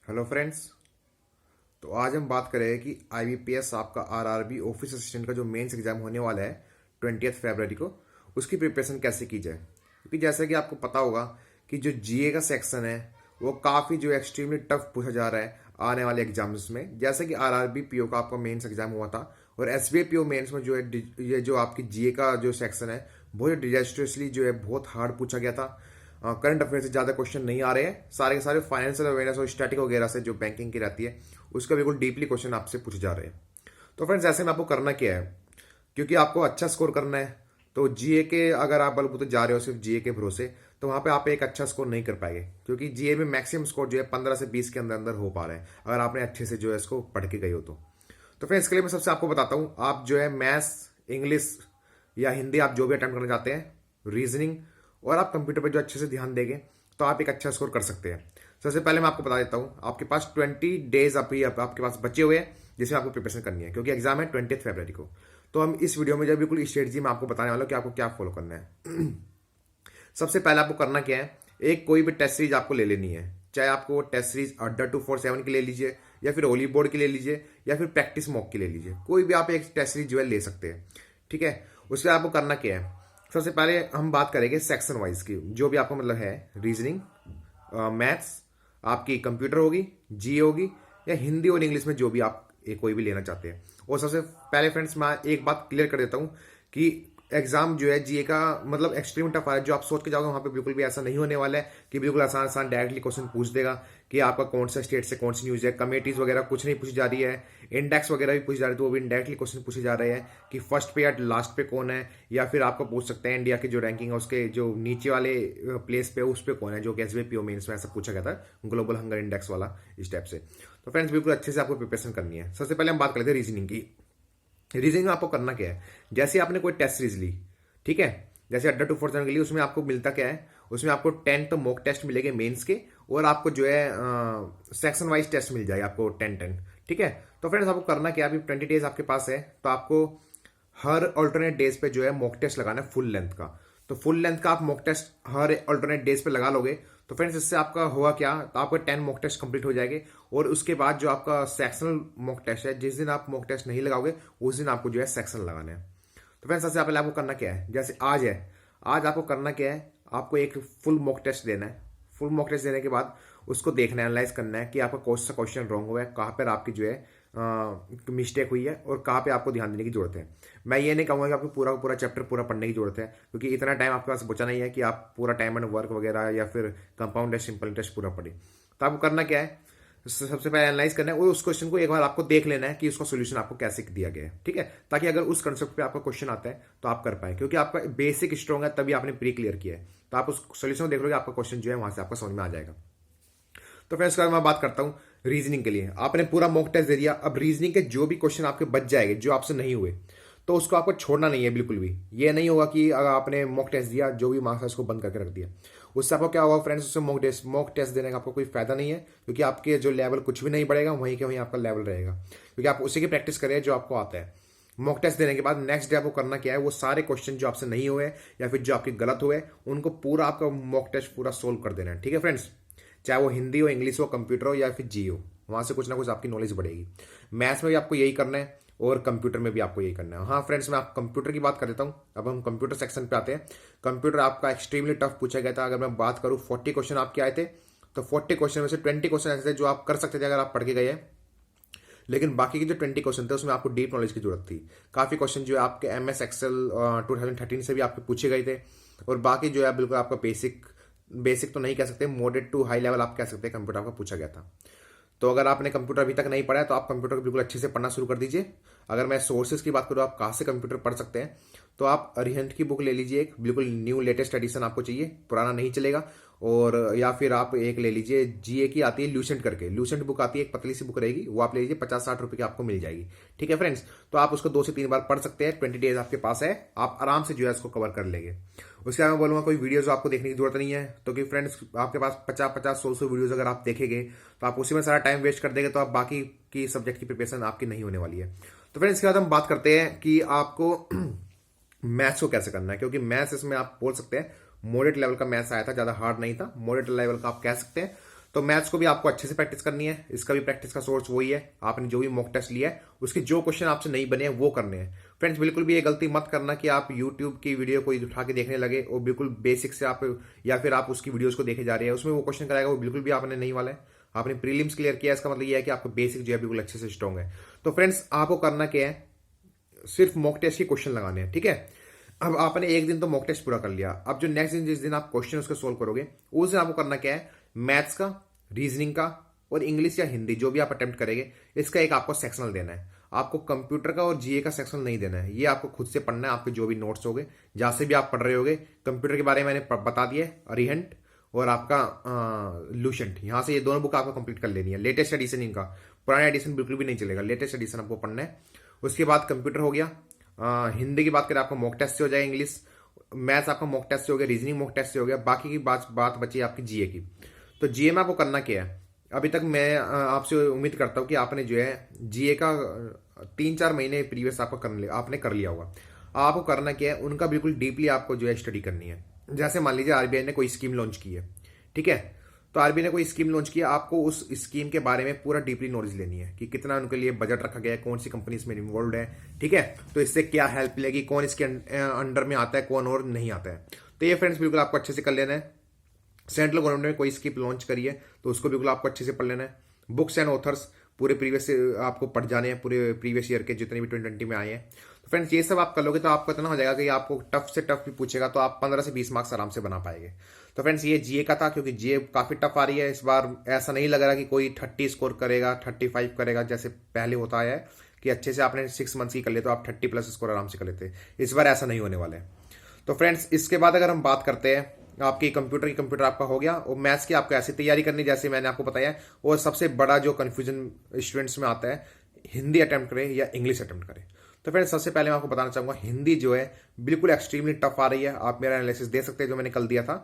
Hello friends. तो आज हम बात करेंगे कि आईबीपीएस आपका आरआरबी ऑफिस असिस्टेंट का जो मेंस एग्जाम होने वाला है 20 फरवरी को, उसकी प्रिपरेशन कैसे की जाए। क्योंकि जैसा कि आपको पता होगा कि जो जीए का सेक्शन है वो काफ़ी जो एक्सट्रीमली टफ पूछा जा रहा है आने वाले एग्जाम्स में। जैसे कि आरआरबी पीओ का आपका मेंस एग्जाम हुआ था और एसबीआई पीओ मेंस में जो है ये जो आपकी जीए का जो सेक्शन है बहुत डिजास्ट्रसली जो है बहुत हार्ड पूछा गया था। करंट अफेयर से ज़्यादा क्वेश्चन नहीं आ रहे हैं, सारे के सारे फाइनेंशियल अवेयरनेस और स्टैटिक वगैरह से जो बैंकिंग की रहती है उसका बिल्कुल डीपली क्वेश्चन आपसे पूछे जा रहे हैं। तो फ्रेंड्स ऐसे में आपको करना क्या है, क्योंकि आपको अच्छा स्कोर करना है तो जीए के अगर आप बलबूते जा रहे हो सिर्फ जीए के भरोसे तो वहाँ पे आप एक अच्छा स्कोर नहीं कर पाएंगे, क्योंकि जीए में मैक्सिमम स्कोर जो है 15 से 20 के अंदर अंदर हो पा रहे हैं अगर आपने अच्छे से जो है इसको पढ़ के गए हो तो फिर इसके लिए मैं सबसे आपको बताता हूँ, आप जो है मैथ्स, इंग्लिश या हिंदी आप जो भी अटेम्प्ट करना चाहते हैं, रीजनिंग और आप कंप्यूटर पर जो अच्छे से ध्यान देंगे तो आप एक अच्छा स्कोर कर सकते हैं। सबसे पहले मैं आपको बता देता हूँ, आपके पास 20 डेज अभी आपके पास बचे हुए हैं जिसमें आपको प्रिपरेशन करनी है, क्योंकि एग्जाम है 20 फरवरी को। तो हम इस वीडियो में जो बिल्कुल स्ट्रेटजी में आपको बताने वाला हूँ कि आपको क्या फॉलो करना है। सबसे पहले आपको करना क्या है, एक कोई भी टेस्ट सीरीज आपको ले लेनी है, चाहे आपको टेस्ट सीरीज अड्डा 247 की ले लीजिए या फिर ओली बोर्ड की ले लीजिए या फिर प्रैक्टिस मॉक की ले लीजिए, कोई भी आप एक टेस्ट सीरीज जो है ले सकते हैं। ठीक है, उसके बाद आपको करना क्या है, सबसे पहले हम बात करेंगे सेक्शन वाइज की, जो भी आपको मतलब है रीजनिंग, मैथ्स, आपकी कंप्यूटर होगी, जी होगी या हिंदी और इंग्लिश में जो भी आप कोई भी लेना चाहते हैं। और सबसे पहले फ्रेंड्स मैं एक बात क्लियर कर देता हूँ कि एग्जाम जो है जीए का मतलब एक्सट्रीम टफ आ रहा है, जो आप सोच के जाओगे वहां पे बिल्कुल भी ऐसा नहीं होने वाला है कि बिल्कुल आसान आसान डायरेक्टली क्वेश्चन पूछ देगा कि आपका कौन सा स्टेट से कौन सी न्यूज है, कमेटीज वगैरह कुछ नहीं पूछी जा रही है, इंडेक्स वगैरह भी पूछी जा रही है तो वो भी डायरेक्टली क्वेश्चन पूछे जा रहे हैं कि फर्स्ट पे या लास्ट पे कौन है, या फिर आपको पूछ सकते हैं इंडिया की जो रैंकिंग है उसके जो नीचे वाले प्लेस पे उस पे कौन है, जो कि एसबीआई पीओ मेंस में ऐसा पूछा गया था ग्लोबल हंगर इंडेक्स वाला इस टाइप से। तो फ्रेंड्स बिल्कुल अच्छे से आपको प्रिपरेशन करनी है। सबसे पहले हम बात करते हैं रीजनिंग की। रीजनिंग में आपको करना क्या है, जैसे आपने कोई टेस्ट सीरीज ली, ठीक है, जैसे अड्डा 247 के लिए उसमें आपको मिलता क्या है, उसमें आपको 10 तो मॉक टेस्ट मिलेंगे मेंस के और आपको जो है सेक्शन वाइज टेस्ट मिल जाएगा आपको 10-10। ठीक है, तो फ्रेंड्स आपको करना क्या है, अभी 20 डेज आपके पास है तो आपको हर ऑल्टरनेट डेज पे जो है मॉक टेस्ट लगाना है फुल लेंथ का। तो फुल लेंथ का आप मॉक टेस्ट हर ऑल्टरनेट डेज पे लगा लोगे तो फ्रेंड्स इससे आपका हुआ क्या, तो आपके 10 मॉक टेस्ट कंप्लीट हो जाएंगे और उसके बाद जो आपका सेक्शनल मॉक टेस्ट है, जिस दिन आप मॉक टेस्ट नहीं लगाओगे उस दिन आपको जो है सेक्शन लगाना है। तो फ्रेंड्स सबसे पहले आपको करना क्या है, जैसे आज है, आज आपको करना क्या है, आपको एक फुल मॉक टेस्ट देना है। फुल मॉक टेस्ट देने के बाद उसको देखना है, एनालाइज करना है कि आपका कौन सा क्वेश्चन रॉन्ग हुआ है, कहाँ पर आपकी जो है मिस्टेक हुई है और कहाँ पे आपको ध्यान देने की जरूरत है। मैं ये नहीं कहूँगा कि आपको पूरा पूरा चैप्टर पूरा पढ़ने की जरूरत है, क्योंकि इतना टाइम आपके पास बचा नहीं है कि आप पूरा टाइम एंड वर्क वगैरह या फिर कंपाउंड टेस्ट, सिंपल टेस्ट पूरा पढ़े। तो आपको करना क्या है, सबसे पहले एनालाइज करना है और उस क्वेश्चन को एक बार आपको देख लेना है कि उसका सोल्यूशन आपको कैसे दिया गया है। ठीक है, ताकि अगर उस कंसेप्ट पे आपका क्वेश्चन आता है तो आप कर पाए, क्योंकि आपका बेसिक स्ट्रॉन्ग है तभी आपने प्री क्लियर किया है। तो आप उस सोल्यूशन को देख लोगे, आपका क्वेश्चन जो है वहां से आपका समझ में आ जाएगा। तो फ्रेंड्स इसके बाद मैं बात करता हूँ रीजनिंग के लिए। आपने पूरा मॉक टेस्ट दे दिया, अब रीजनिंग के जो भी क्वेश्चन आपके बच जाएंगे जो आपसे नहीं हुए तो उसको आपको छोड़ना नहीं है बिल्कुल भी। ये नहीं होगा कि अगर आपने मॉक टेस्ट दिया जो भी मार्क्स है उसको बंद करके रख दिया, उससे आपको क्या होगा फ्रेंड्स, उससे मॉक टेस्ट देने का आपको कोई फायदा नहीं है, क्योंकि आपके जो लेवल कुछ भी नहीं बढ़ेगा, वहीं के वहीं आपका लेवल रहेगा, क्योंकि आप उसी की प्रैक्टिस करें जो आपको आता है। मॉक टेस्ट देने के बाद नेक्स्ट डे आपको करना क्या है, वो सारे क्वेश्चन जो आपसे नहीं हुए या फिर जो आपके गलत हुए उनको पूरा आपका मॉक टेस्ट पूरा सोल्व कर देना है। ठीक है फ्रेंड्स, चाहे वो हिंदी हो, इंग्लिश हो, कंप्यूटर हो या फिर जी हो, वहां से कुछ ना कुछ आपकी नॉलेज बढ़ेगी। मैथ्स में भी आपको यही करना है और कंप्यूटर में भी आपको यही करना है। हाँ फ्रेंड्स, मैं आप कंप्यूटर की बात कर देता हूँ। अब हम कंप्यूटर सेक्शन पे आते हैं। कंप्यूटर आपका एक्सट्रीमली टफ पूछा गया था। अगर मैं बात करूँ 40 क्वेश्चन आपके आए थे, तो 40 क्वेश्चन में से 20 क्वेश्चन ऐसे थे जो आप कर सकते थे अगर आप पढ़ के गए हैं, लेकिन बाकी के जो 20 क्वेश्चन थे उसमें आपको डीप नॉलेज की जरूरत थी। काफी क्वेश्चन जो है आपके MS एक्सेल 2013 से भी आपके पूछे गए थे, और बाकी जो है बिल्कुल आपका बेसिक बेसिक तो नहीं कह सकते, मॉडरेट टू हाई लेवल आप कह सकते हैं कंप्यूटर आपका पूछा गया था। तो अगर आपने कंप्यूटर अभी तक नहीं पढ़ा है तो आप कंप्यूटर को बिल्कुल अच्छे से पढ़ना शुरू कर दीजिए। अगर मैं सोर्सेज की बात करूँ आप कहाँ से कंप्यूटर पढ़ सकते हैं, तो आप अरिहंत की बुक ले लीजिए, एक बिल्कुल न्यू लेटेस्ट एडिशन आपको चाहिए, पुराना नहीं चलेगा। और या फिर आप एक ले लीजिए, जीए की आती है ल्यूसेंट करके, ल्यूसेंट बुक आती है, एक पतली सी बुक रहेगी, वो आप ले लीजिए, 50-60 रुपए की आपको मिल जाएगी। ठीक है फ्रेंड्स, तो आप उसको 2 से 3 बार पढ़ सकते हैं। 20 डेज आपके पास है, आप आराम से जो है इसको कवर कर लेंगे। उसके बाद मैं बोलूंगा कोई वीडियोस आपको देखने की जरूरत नहीं है, तो कि फ्रेंड्स आपके पास 50-50, 100 वीडियोस अगर आप देखेंगे तो आप उसी में सारा टाइम वेस्ट कर देंगे, तो आप बाकी की सब्जेक्ट की प्रिपरेशन आपकी नहीं होने वाली है। तो फ्रेंड्स इसके बाद हम बात करते हैं कि आपको मैथ्स को कैसे करना है, क्योंकि मैथ्स इसमें आप बोल सकते हैं मॉडरेट लेवल का मैथ्स आया था, ज्यादा हार्ड नहीं था, मॉडरेट लेवल का आप कह सकते हैं। तो मैथ्स को भी आपको अच्छे से प्रैक्टिस करनी है, इसका भी प्रैक्टिस का सोर्स वही है। आपने जो भी मॉक टेस्ट लिया है उसके जो क्वेश्चन आपसे नहीं बने हैं वो करने हैं। फ्रेंड्स बिल्कुल भी ये गलती मत करना कि आप यूट्यूब की वीडियो को उठा के देखने लगे और बिल्कुल बेसिक से आप, या फिर आप उसकी वीडियोस को देखे जा रहे हैं, उसमें वो क्वेश्चन कराएगा, वो बिल्कुल भी आपने नहीं वाला है। आपने प्रीलिम्स क्लियर किया, इसका मतलब ये है कि आपको बेसिक जो है बिल्कुल अच्छे से स्ट्रॉन्ग है। तो फ्रेंड्स आपको करना क्या है, सिर्फ मॉक टेस्ट के क्वेश्चन लगाने हैं, ठीक है। अब आपने एक दिन तो मॉक टेस्ट पूरा कर लिया, अब जो नेक्स्ट दिन जिस दिन आप क्वेश्चन उसको सोल्व करोगे उस दिन आपको करना क्या है, मैथ्स का, रीजनिंग का और इंग्लिश या हिंदी जो भी आप अटेम्प्ट करेंगे इसका एक आपको सेक्शनल देना है। आपको कंप्यूटर का और जीए का सेक्शनल नहीं देना है, ये आपको खुद से पढ़ना है। आपके जो भी नोट्स होंगे, जहां से भी आप पढ़ रहे होगे, कंप्यूटर के बारे में मैंने बता दिया, अरिहंट और आपका लूसेंट, यहां से ये दोनों बुक आपको कंप्लीट कर लेनी है। लेटेस्ट एडिशन इनका, पुराना एडिशन बिल्कुल भी नहीं चलेगा, लेटेस्ट एडिशन आपको पढ़ना है। उसके बाद कंप्यूटर हो गया, हिंदी की बात करें आपको मॉक टेस्ट से हो जाएगा, इंग्लिश मैथ्स आपका मॉक टेस्ट से हो गया, रीजनिंग मॉक टेस्ट से हो गया, बाकी की बात बची आपकी जीए की। तो जीए में आपको करना क्या है, अभी तक मैं आपसे उम्मीद करता हूं कि आपने जो है जीए का 3-4 महीने प्रीवियस आपने कर लिया होगा। आपको करना क्या है, उनका बिल्कुल डीपली आपको जो है स्टडी करनी है। जैसे मान लीजिए आरबीआई ने कोई स्कीम लॉन्च की है, ठीक है, तो आरबीआई ने कोई स्कीम लॉन्च किया, आपको उस स्कीम के बारे में पूरा डीपली नॉलेज लेनी है कि कितना उनके लिए बजट रखा गया है, कौन सी कंपनी इसमें इन्वॉल्व है, ठीक है, तो इससे क्या हेल्प मिलेगी, कौन इसके अंडर में आता है, कौन और नहीं आता है। तो ये फ्रेंड्स बिल्कुल आपको अच्छे से कर लेना है। सेंट्रल गवर्नमेंट ने कोई स्कीम लॉन्च करी है तो उसको बिल्कुल आपको अच्छे से पढ़ लेना है। बुक्स एंड ऑथर्स पूरे प्रीवियस आपको पढ़ जाने हैं, पूरे प्रीवियस ईयर के जितने भी 2020 में आए हैं। तो फ्रेंड्स ये सब आप कर लोगे तो आपको इतना हो जाएगा कि आपको टफ से टफ भी पूछेगा तो आप 15 से 20 मार्क्स आराम से बना पाएंगे। तो फ्रेंड्स ये जीए का था, क्योंकि जीए काफी टफ आ रही है इस बार। ऐसा नहीं लग रहा कि कोई 30 स्कोर करेगा, 35 करेगा जैसे पहले होता है कि अच्छे से आपने 6 मंथ्स की कर ले तो आप 30+ स्कोर आराम से कर लेते। इस बार ऐसा नहीं होने वाला है। तो फ्रेंड्स इसके बाद अगर हम बात करते हैं, आपकी कंप्यूटर आपका हो गया, और मैथ्स की आपको ऐसी तैयारी करनी जैसे मैंने आपको बताया। और सबसे बड़ा जो कंफ्यूजन स्टूडेंट्स में आता है, हिंदी अटेम्प्ट करें या इंग्लिश अटेम्प्ट करें। तो फ्रेंड्स सबसे पहले मैं आपको बताना चाहूंगा, हिंदी जो है बिल्कुल एक्सट्रीमली टफ आ रही है। आप मेरा एनालिसिस दे सकते हैं जो मैंने कल दिया था।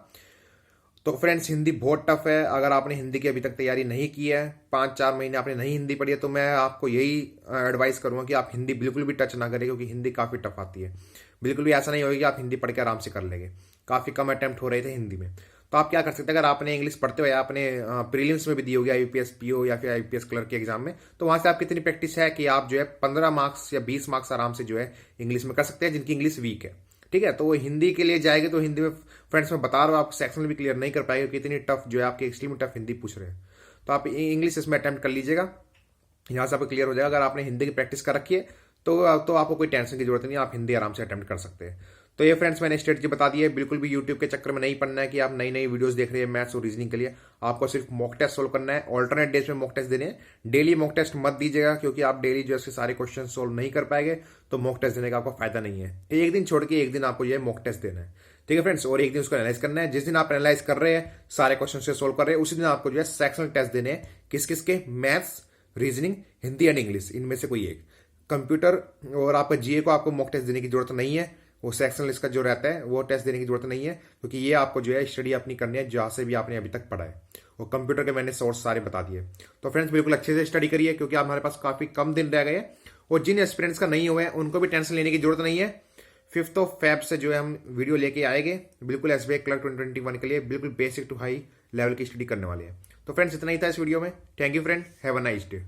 तो फ्रेंड्स हिंदी बहुत टफ है। अगर आपने हिंदी की अभी तक तैयारी नहीं की है, 5-4 महीने आपने नहीं हिंदी पढ़ी है, तो मैं आपको यही एडवाइस करूंगा कि आप हिंदी बिल्कुल भी टच ना करें, क्योंकि हिंदी काफी टफ आती है। बिल्कुल भी ऐसा नहीं होगा कि आप हिंदी पढ़ के आराम से कर लेंगे। काफी कम अटेम्प्ट हो रहे थे हिंदी में। तो आप क्या कर सकते हैं, अगर आपने इंग्लिश पढ़ते हुए आपने प्रीलिम्स में भी दी होगी आईबीपीएस पीओ या फिर आईबीपीएस क्लर्क के एग्जाम में, तो वहां से आपकी इतनी प्रैक्टिस है कि आप जो है 15 मार्क्स या 20 मार्क्स आराम से जो है इंग्लिश में कर सकते हैं, जिनकी इंग्लिश वीक है, ठीक है। तो वो हिंदी के लिए जाएगी तो हिंदी में फ्रेंड्स में बता रहा हूँ, आप सेक्शन भी क्लियर नहीं कर पाएंगे कि इतनी टफ जो है आपकी एक्सट्रीम टफ हिंदी पूछ रहे हैं। तो आप इंग्लिश इसमें अटेम्प्ट कर लीजिएगा, यहाँ से आपको क्लियर हो जाएगा। अगर आपने हिंदी की प्रैक्टिस कर रखी है तो आपको कोई टेंशन की जरूरत नहीं है, आप हिंदी आराम से अटेम्प्ट कर सकते हैं। तो ये फ्रेंड्स मैंने स्ट्रेटजी बता दी है। बिल्कुल भी यूट्यूब के चक्कर में नहीं पढ़ना है कि आप नई नई वीडियोस देख रहे हैं मैथ्स और रीजनिंग के लिए। आपको सिर्फ मॉक टेस्ट सोल्व करना है, ऑल्टरनेट डेज में मॉक टेस्ट देने हैं। डेली मॉक टेस्ट मत दीजिएगा, क्योंकि आप डेली जो है सारे क्वेश्चन सोल्व नहीं कर पाएंगे, तो मॉक टेस्ट देने का आपको फायदा नहीं है। एक दिन छोड़ के एक दिन आपको ये मॉक टेस्ट देना है, ठीक है फ्रेंड्स, और एक दिन उसको एनालाइज करना है। जिस दिन आप एनालाइज कर रहे हैं, सारे क्वेश्चन से सोल्व कर रहे हैं, उसी दिन आपको जो है सेक्शनल टेस्ट देने हैं। किस किस के, maths, reasoning, Hindi and English, इनमें से कोई एक। कंप्यूटर और आपका जीए को आपको मॉक टेस्ट देने की जरूरत नहीं है, वो सेक्शनल इसका जो रहता है वो टेस्ट देने की जरूरत नहीं है, क्योंकि ये आपको जो है स्टडी अपनी करनी है जहां से भी आपने अभी तक पढ़ा है। और कंप्यूटर के मैंने सोर्स सारे बता दिए। तो फ्रेंड्स बिल्कुल अच्छे से स्टडी करिए, क्योंकि हमारे पास काफी कम दिन रह गए। और जिन एस्पिरेंट्स का नहीं हुआ है उनको भी टेंशन लेने की जरूरत नहीं है। 5 फेब से जो है हम वीडियो लेके आएंगे, बिल्कुल एसबीआई क्लर्क 2021 के लिए बिल्कुल बेसिक टू हाई लेवल की स्टडी करने वाले हैं। तो फ्रेंड्स इतना ही था इस वीडियो में। Thank you friend, have a nice day.